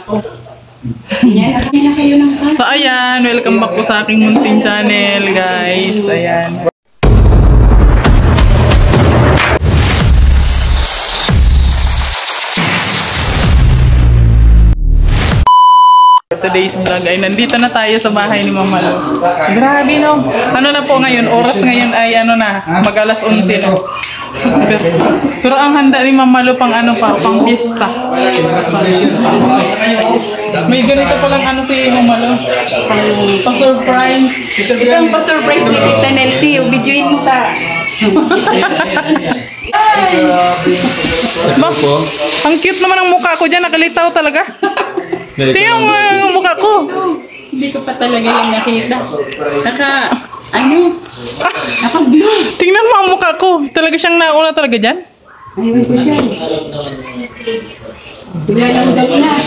ako. Yan, na kayo ng kaso. So ayan, welcome back po sa aking munting channel guys. Ayan. Today's vlog ay nandito na tayo sa bahay ni Mama Lo. Grabe no. Ano na po ngayon? Oras ngayon ay ano na, mag-alas 11 na. Pero ang handa ni Mama Lo pang ano pa, pang fiesta. May ganito pa lang ano si Mama Lo. Pa-surprise. Ito ang pa-surprise ni Tita Nelsie. Ubidyoin mo ta. Ang cute naman ang mukha ko dyan. Nakalitaw talaga. Tingnan mo ang mukha ko. Hindi ko pa talaga yung nakita. Naka-blue. Tingnan mo ang mukha ko. Talaga siyang nauna talaga dyan. Ayun ko dyan. Bigla lang daw na.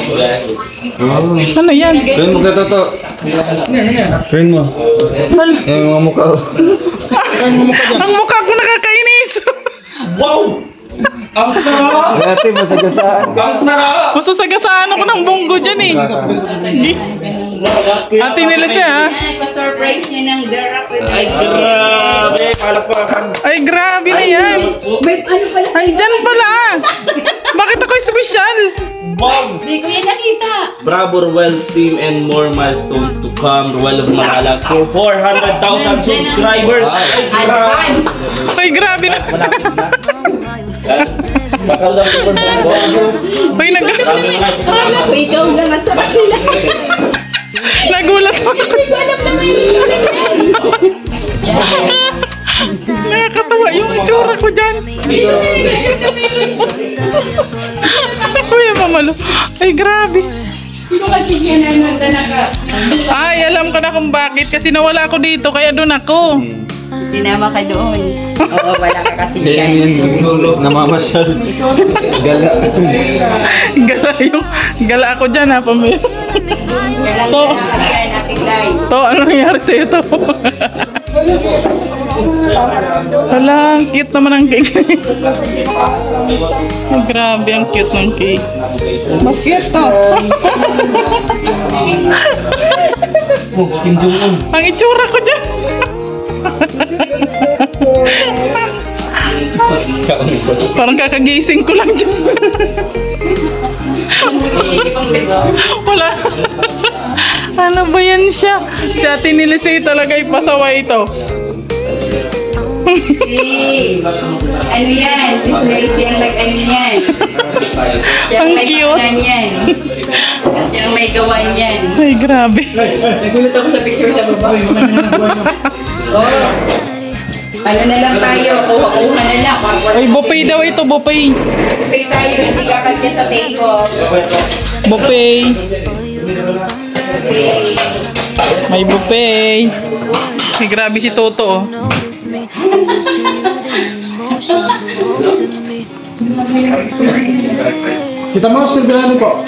Ano yan? Kaya mo ka toto. Kaya mo. Yung mga mukha. Ang mukha ko nakakainis. Wow! Ang sarap! Dati masagasaan. Ang sarap! Masasagasaan ako ng bonggo dyan eh. Ate nila siya ha. Pa-surprise niya ng darap. Ay, grabe! Palakpakan! Ay grabe na yan. May ano pala? Andyan pala. Bakit ako special? Wow! Hindi ko yan nakita. Bravo Ruel's team and more milestone to come. Ruel of Malalag for 400,000 subscribers! Ay, grabe! Advance. Ay grabe na. Bakal lang po Ay Akala ko ikaw lang at saka sila. nagulat ako. Hindi ko alam na may Nakakatawa yung itsura ko dyan. Kuya Mama Lo. Ay grabe. Hindi ko kasi yan ano na Ay alam ko na kung bakit. Kasi nawala ako dito kaya doon ako. sinama ka doon. Oo, wala ka kasi Kaya yan. yung namamasyal. Gala. Gala ako dyan ha, pamilya. Kailangan To. na kaya nating live. To, ano nangyari sa'yo to? Wala, ang cute naman ang cake. Ay, grabe, ang cute ng cake. Mas cute to. Ang itsura ko dyan. Parang kakagising ko lang dyan. Wala. Ano ba yan siya? Si Ate Nilisay talaga ipasaway ito. Ano yan? Si Nelsie ang nag-ano yan. Siya Ang ang may cute. pakanan yan. Siya ang may gawan yan. Ay, grabe. Nagulat ako sa picture sa baba. Oh. Ano na lang tayo? Kuha-kuha na lang. Ay, buffet daw ito, buffet. Buffet tayo. Hindi ka kasi sa table. Buffet. Okay. May buffet. Ay, grabe si Toto, oh. Kita mo, silbihan po.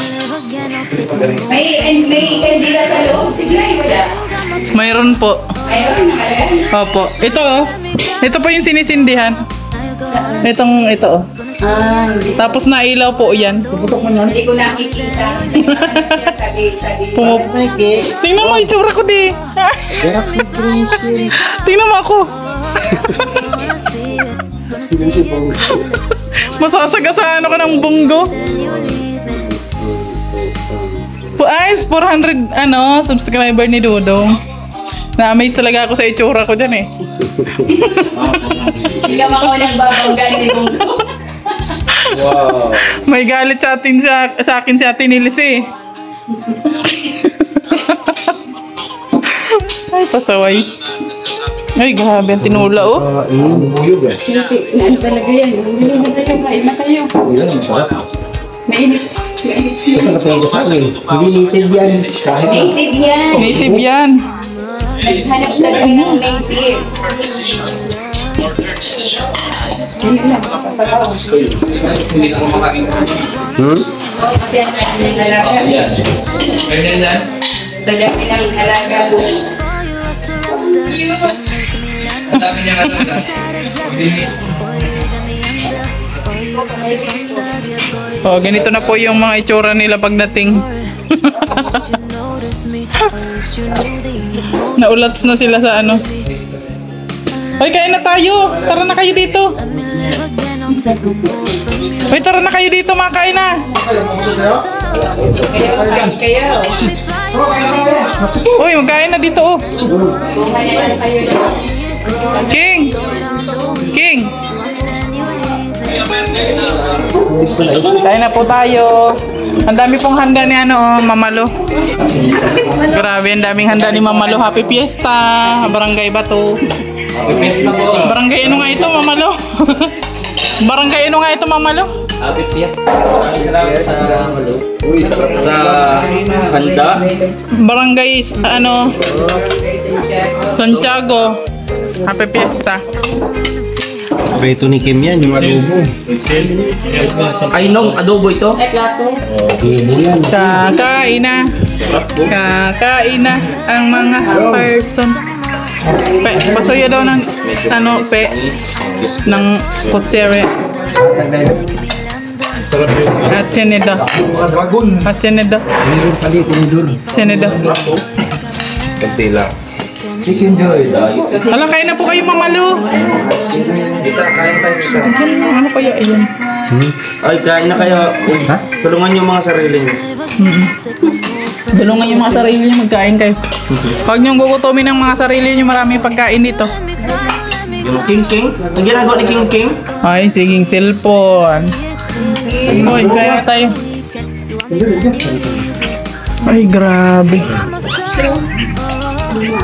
May kandila sa loob. Tiglay, wala. Mayroon po. Ayun, nakalagay. Opo. Ito, oh. Ito po yung sinisindihan. Ito, oh. Hindi. Tapos nailaw po yan. Hindi ko nakikita. Sabi. Tingnan mo, itsura ko di. Tingnan mo ako. Masasagasaan ako ng bunggo. Ay, 400 subscriber ni Dudong. Na-amaze talaga ako sa itsura ko dyan eh. Hindi ka mga walang babanggan ni Bungko. Wow. May galit sa akin si Ate Nilisay. Ay, pasaway. Ay, grabe ang tinula, oh. Ano talaga yan? Hindi na kayo. Kain na kayo. Mainit. Hindi native yan. Kahit Native yan. Native yan. Naghanap talaga ng native. Hindi lang. Kasabaw. Kasi ang dami ng halaga. Sa dami ng halaga. Oh, ganito na po yung mga itsura nila pagdating. Naulats na sila sa ano. Hoy, kain na tayo. Tara na kayo dito. Hoy, tara na kayo dito, makain na. Kayo. Uy, magkain na dito, oh. King! King! Kain na po tayo. Ang dami pong handa ni Mamalo. Grabe, ang daming handa ni Mamalo. Happy Fiesta! Barangay Bato. Fiesta po. Barangay ano nga ito, Mamalo? Barangay ano nga ito, Mamalo? Happy Fiesta. Maraming salamat sa handa. Barangay, Santiago. Happy Fiesta. Beto ni Kim yan, yung adobo. Ay, nung adobo ito. Kakain na. Kakain na ang mga person. Pasuyo daw ng ng kutsere. At sinido. At sinido. Sinido. Kantila. Chicken Joy. Hala, kain na po kayo, Mamalo. Ano kaya iyan? Ay, kain na kayo. Tulungan niyo mga sarili niyo. Tulungan yung mga sarili niyo, magkain kayo. Huwag niyong gugutomin ng mga sarili niyo, marami pagkain dito. Yung King King. Ang ginagawa ni King King. Ay, siging cellphone. Uy, kaya na tayo. Ay, grabe.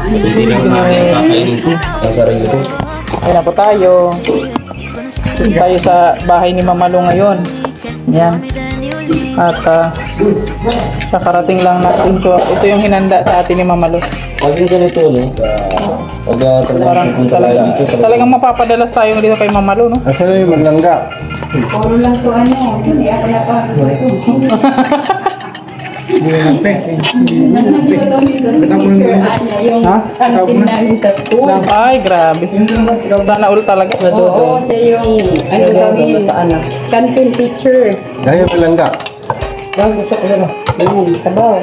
Hindi lang kakainin ko. Ang sarili ko. Kaya na po tayo. Tayo sa bahay ni Mamalo ngayon. Yan. At kakarating lang natin. So, ito yung hinanda sa atin ni Mamalo. Pag yung ganito, no? Parang talagang mapapadalas tayo dito kay Mamalo, no? Asa na yung maglangga? Puro lang to hindi ako na pa. Ay, grabe. Sana all talaga. Oo, siya yung, sabihin, canteen teacher. Dahil malangga. Sabaw.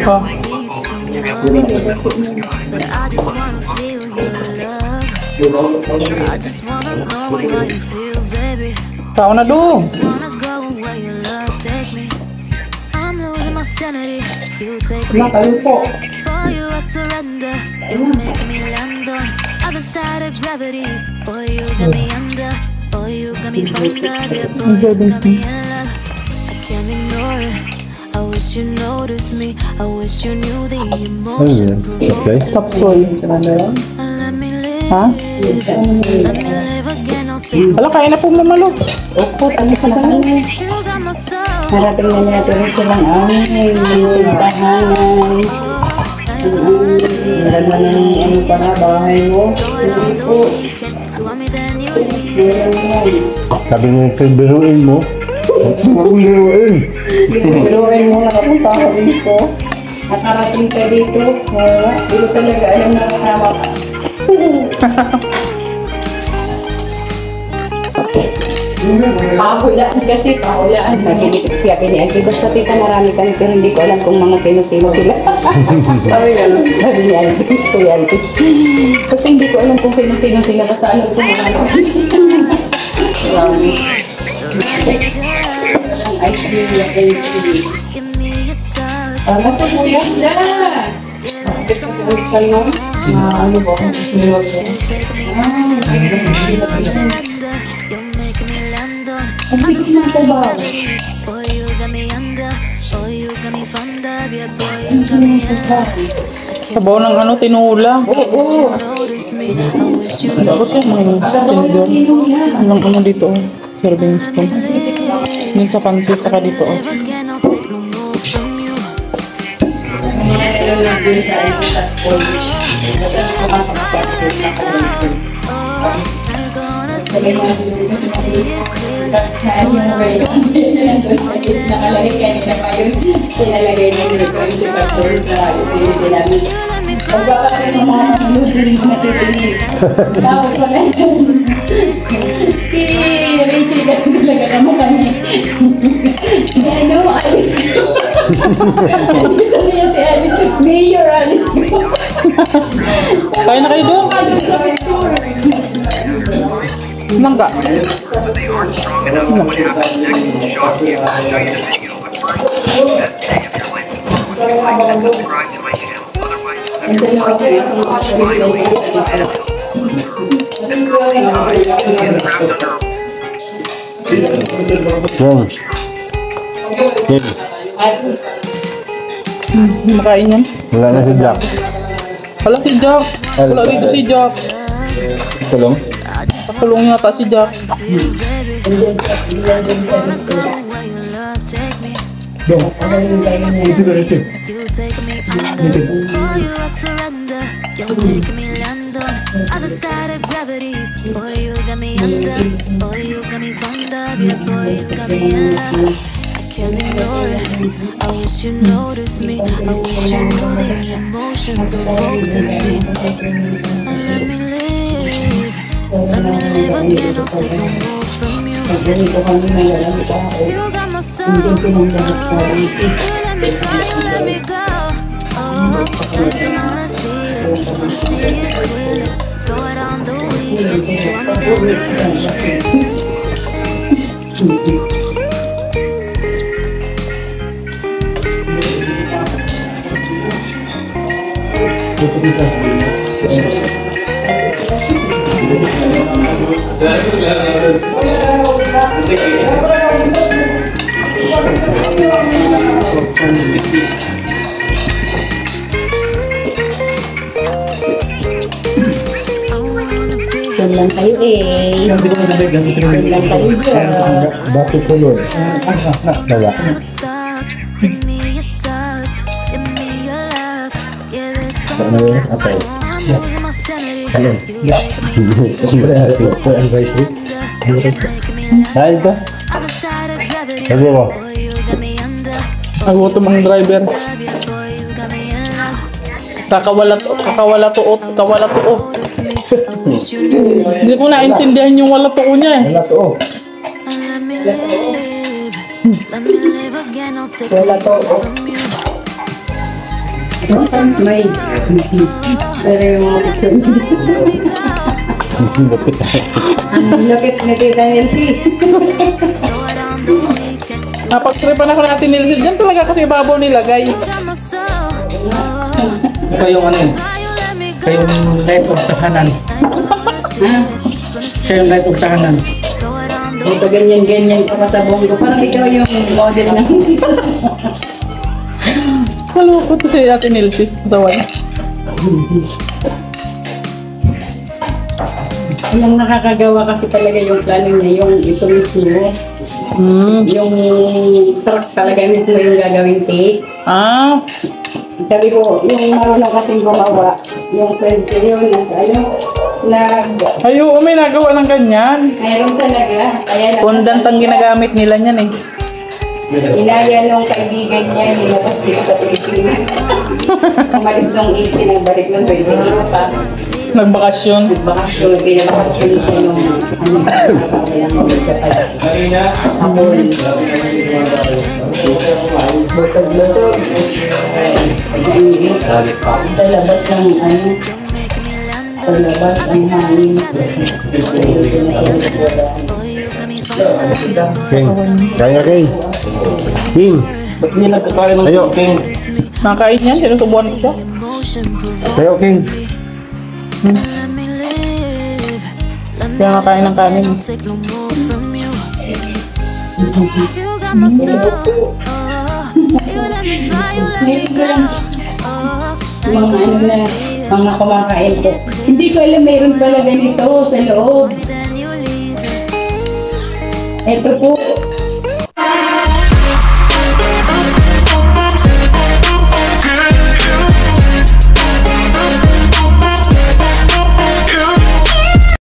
Oh. Tao na doon. Makayo po. Okay. Kapsoy. Ha? Wala, kaya na po Mamalo. Opo, ano ka na kami? Harapin na natin ito lang aming simbahan. Ganda ng pa na bahay mo. Hindi po. Sabi niya, biruin mo. Huwag biruin. Biruin mo, nakapunta ka dito. Nakarating ka dito. Wala. Hindi ko talaga alam na kasama ka. Pahulaan kasi, pahulaan. Siya kini-aki. Basta tita, marami kami pero hindi ko alam kung mga sino-sino sila. Sabi niya, ito yan. Basta hindi ko alam kung sino-sino sila. Basta alam ko mga ano. Ang ice cream niya kayo. Nasa bulas na! Ano ba? Ang bilis na sa bawa. Sabaw ng tinula. Oo. Dapat yung mga tinidor. Anong dito, serving spoon. Yung sa pansit, saka dito. Nakalagay kanina pa yun. Pinalagay na nila ko yung pastor na pinilagay. Pagkaka rin ng mga manunulis na titingin. Tapos pala si Rachel kasi talaga na mukha niya. Ano, ayos ko. Dito niya si Alice. Mayor Alice. Kain na kayo doon. Mangga. Makain yan. Wala na si Jack. Wala si Jack. Wala dito si Jack. Tulong? Nakulong yata si Jack. Other side of gravity, boy, you got me under. Boy, you got me fond of you. Boy, you got me in love. I can't ignore it. I wish you noticed me. I wish you knew the emotion provoked in me. Let me live. Let me live again. I'll take no more from you. You got my soul. You let me fly. You let me go. Oh, I wanna see it. Wanna see it clearly. Go out on the weekend. You want me to Doon lang kayo eh. Doon lang kayo dyan. Bakit kulon? Dala. stop? Give me your touch. Give me your love. Give it to Ano me. yun? Okay. I'm losing my sanity. Ano? Siyempre, for advisory. Dahil ito? Other side of gravity. Sabi mo. Boy, you got me under. Nagutom ang driver. Love you, boy, you got me in love. Kakawala tuot. Notice me. I wish you knew. Hindi ko naintindihan yung wala tuo niya eh. Wala to. Let me live. Let me live again. I'll take Wala to. from you. May. Pero yung mga picture. Ang lupit ni Tita Nelsie. Go out on the weekend. Napag-tripan ako natin nilsid. Diyan talaga kasi babaw nilagay. You got my soul. Ito yung ano yun? Why you let me Ito yung go? light of tahanan. Ito yung light of tahanan. Go out on the Ito ganyan-ganyan ka pa sa buong ko. Parang ikaw yung model ng... Maloko to si Ate Nilsi. Daway. Walang nakakagawa kasi talaga yung plano niya. Yung ito mismo. Yung truck talaga mismo yung gagawing cake. Ah, Sabi ko, yung marunong kasing gumawa, yung friend ko yun, ayo, may nagawa ng ganyan. mayroon talaga. Kaya Fondant ang ginagamit nila niyan eh. inaya nung kaibigan niya, nilabas dito sa Pilipinas. Umalis nung 18, nagbalik nung 28 pa. Nagbakasyon. Bakasyon, pinabakasyon siya nung busog-busog. Sa labas ng sa labas ang hangin. King. Kaya King. King. Ba't hindi nagkakaya ng Ayo. cooking? Nakain yan, sinusubuan ko siya. Tayo King. Let me live. Let me Kaya nakain ng kanin. I'll take no more from you. You got my soul. You let me fly, you let me go. Mga ano na, mga kumakain ko. Hindi ko alam, mayroon pala ganito sa loob. Then you leave it. Ito po,